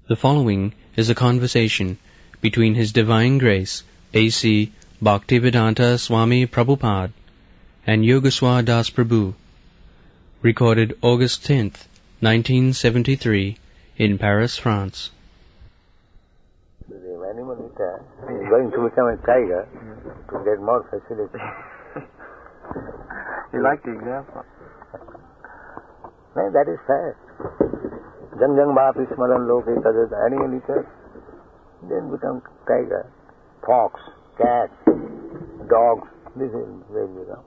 The following is a conversation between His Divine Grace, A.C. Bhaktivedanta Swami Prabhupada and Yogeswar Das Prabhu, recorded August 10th, 1973, in Paris, France. The animal eater is going to become a tiger to get more facility. You like the example? No, that is fact. Jang jang bhapi smaran loke tajat animal eater, then become tiger, fox, cat, dog, this is where we become.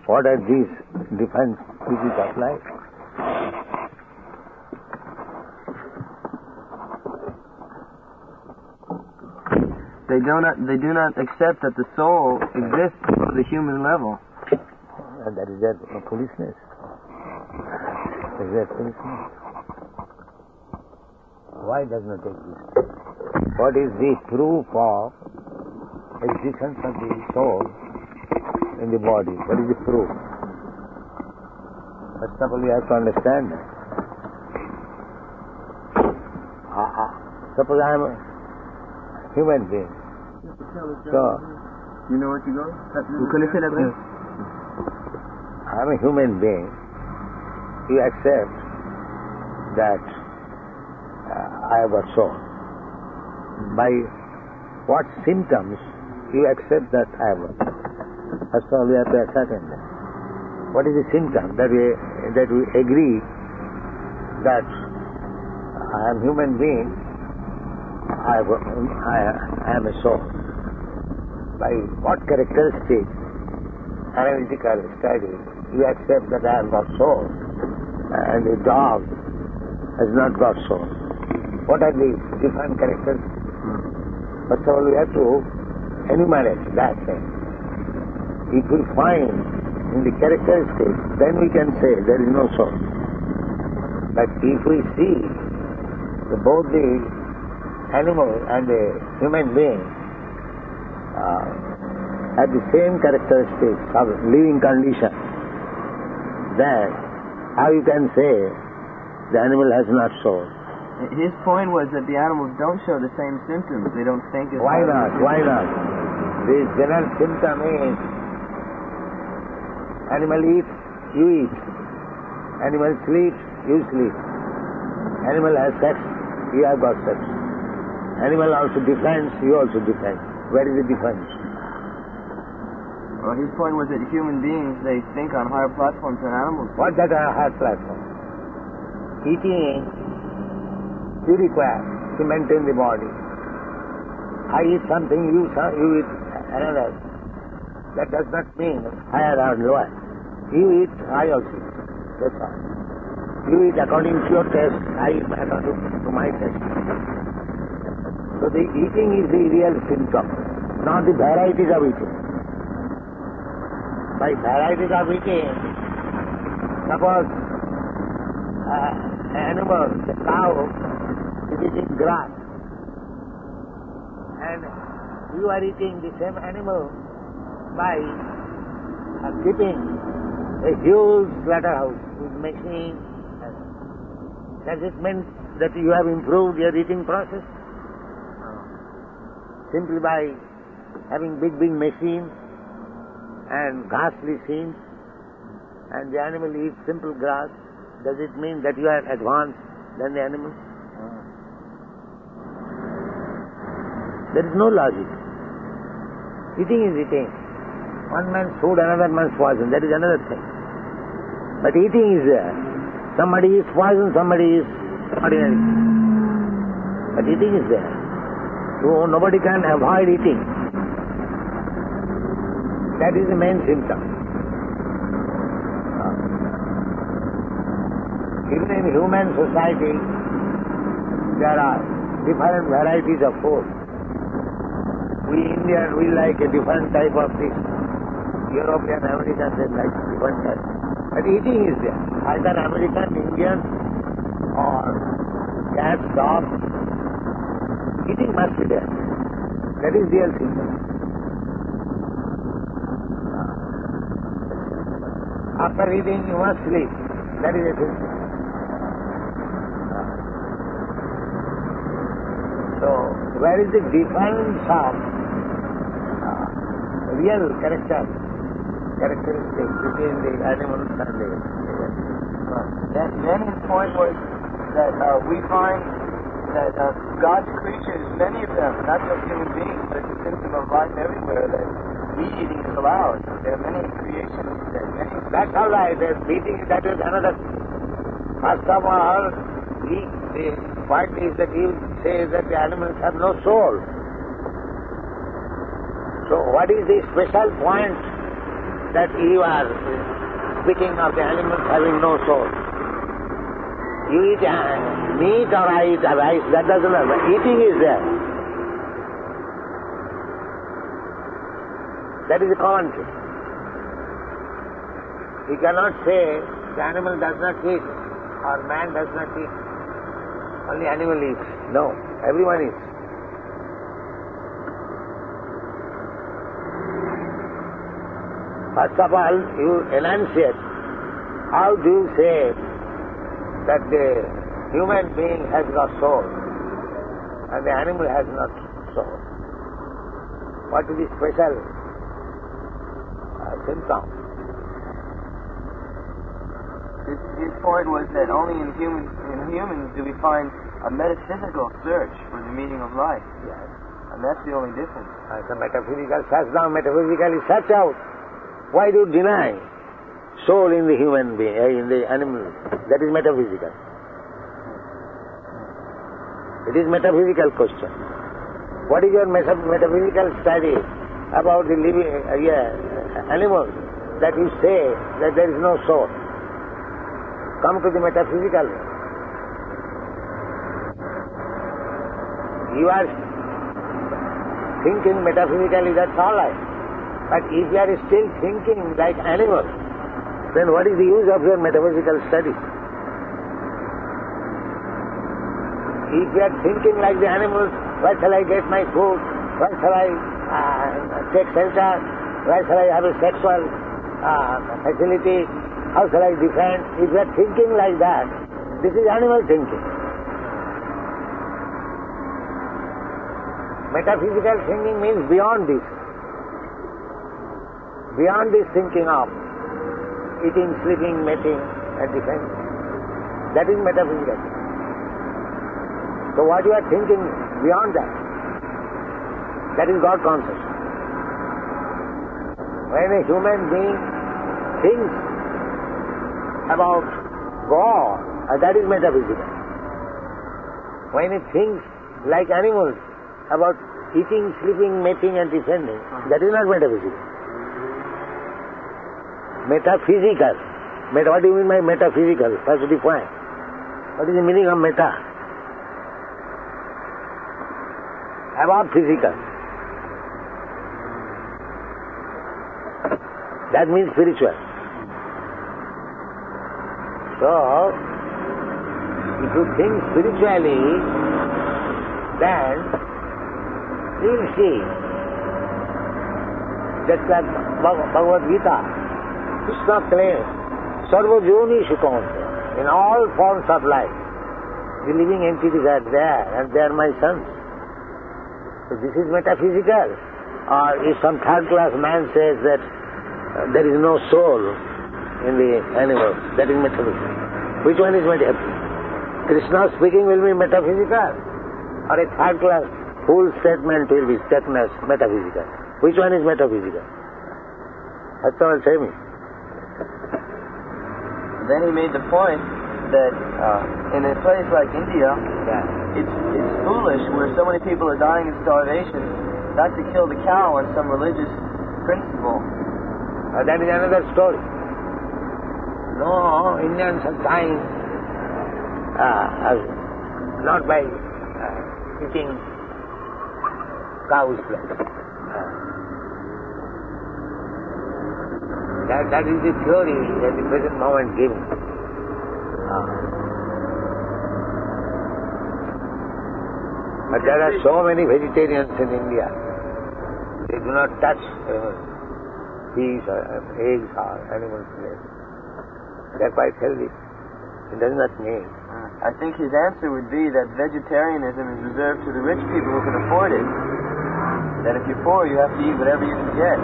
What are these different species of life? They do not accept that the soul exists at the human level. And that is their foolishness. That is their foolishness. Why does not exist? What is the proof of existence of the soul in the body? What is the proof? First of all, you have to understand that. Suppose I am a human being. So, You know where to go? Vous connaissez l'adresse? I am a human being. You accept that I have got soul. By what symptoms you accept that I have got? First of all, we have to ascertain that. What is the symptom that we agree that I am human being, I am a soul? By what characteristics, analytical study, you accept that I have got soul and the dog has not got soul? What are the different characteristics? First of all, we have to enumerate that thing. If we find in the characteristics, then we can say there is no soul. But if we see both the animal and the human being have the same characteristics of living condition, then how you can say the animal has not soul? His point was that the animals don't show the same symptoms. They don't think as Why not? Why not? The general symptom is animal eats, you eat. Animal sleeps, you sleep. Animal has sex, you have got sex. Animal also defends, you also defend. Where is the difference? Well, his point was that human beings, they think on higher platforms than animals. What that are hard platform? Eating, you require to maintain the body. I eat something, you eat another. That does not mean higher or lower. You eat, I also eat. That's all. You eat according to your taste, I eat according to my taste. So the eating is the real symptom, not the varieties of eating. By varieties of eating, suppose an animal, the cow, is eating grass, and you are eating the same animal by keeping a huge slaughterhouse with machine. Does it mean that you have improved your eating process? Simply by having big machines and ghastly scenes, and the animal eats simple grass, does it mean that you are advanced than the animal? There is no logic. Eating is eating. One man's food, another man's poison. That is another thing. But eating is there. Somebody is poison, somebody is ordinary. But eating is there. So nobody can avoid eating. That is the main symptom. Even in human society, there are different varieties of food. We Indians, we like a different type of fish. European, Americans, they like different type. But eating is there. Either American, Indian, or cat, dog. Eating must be there. That is real symptom. After eating, you must sleep. That is a symptom. So, where is the difference of real characteristics between the animals and the humans? Then his point was that we find that God's creatures, many of them, not just human beings, but the system of life everywhere, that meat-eating is allowed. There are many creations, That's all right. Meeting, that is another. First of all, the point is that he says that the animals have no soul. So what is the special point that you are speaking of the animals having no soul? You eat meat or I eat rice, that doesn't matter. Eating is there. That is a common thing. You cannot say the animal does not eat or man does not eat. Only animal eats. No, everyone eats. First of all, you enunciate. How do you say that the human being has got soul and the animal has not soul? What is the special symptom? His point was that only in humans do we find a metaphysical search for the meaning of life. Yes. And that's the only difference. The metaphysical search now, metaphysically search out. Why do you deny soul in the human being, in the animal? That is metaphysical. It is metaphysical question. What is your metaphysical study about the living animals that you say that there is no soul? Come to the metaphysical. You are thinking metaphysically, that's all right. But if you are still thinking like animals, then what is the use of your metaphysical studies? If you are thinking like the animals, where shall I get my food? Where shall I take shelter? Where shall I have a sexual facility? How shall I defend? If you are thinking like that, this is animal thinking. Metaphysical thinking means beyond this. Beyond this thinking of eating, sleeping, mating and defending. That is metaphysical. So what you are thinking beyond that is God consciousness. When a human being thinks about God, that is metaphysical. When he thinks like animals about eating, sleeping, mating and defending, that is not metaphysical. Metaphysical. What do you mean by metaphysical? First define. What is the meaning of meta? Above physical. That means spiritual. So, if you think spiritually, then you will see just like bhagavad-gita, Krishna claims, Sarva Joni Shukonte, in all forms of life, the living entities are there and they are my sons. So this is metaphysical. Or if some third-class man says that there is no soul in the animals, that is metaphysical. Which one is metaphysical? Krishna speaking will be metaphysical, or a third-class full statement will be metaphysical. Which one is metaphysical? That's all say me. Then he made the point that in a place like India, it's foolish where so many people are dying of starvation not to kill the cow on some religious principle. That is another story. No, Indians are dying not by eating cow's flesh. That is the theory that the present moment gives. But there are so many vegetarians in India. They do not touch fish or eggs or animal flesh. They are quite healthy. It does not mean. I think his answer would be that vegetarianism is reserved to the rich people who can afford it. That if you're poor, you have to eat whatever you can get.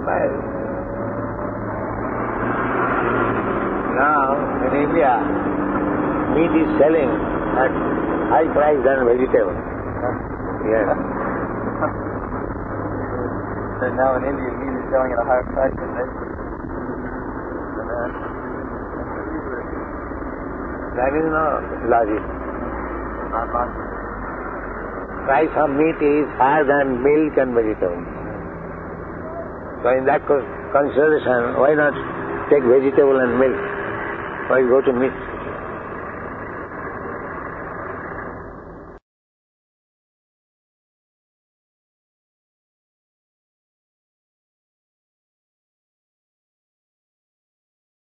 Well, now in India, meat is selling at high price than vegetables. Yes. So now in India, meat is selling at a higher price than vegetables. That is not logic. Not logic. Price of meat is higher than milk and vegetables. So in that consideration, why not take vegetable and milk? Why go to meat?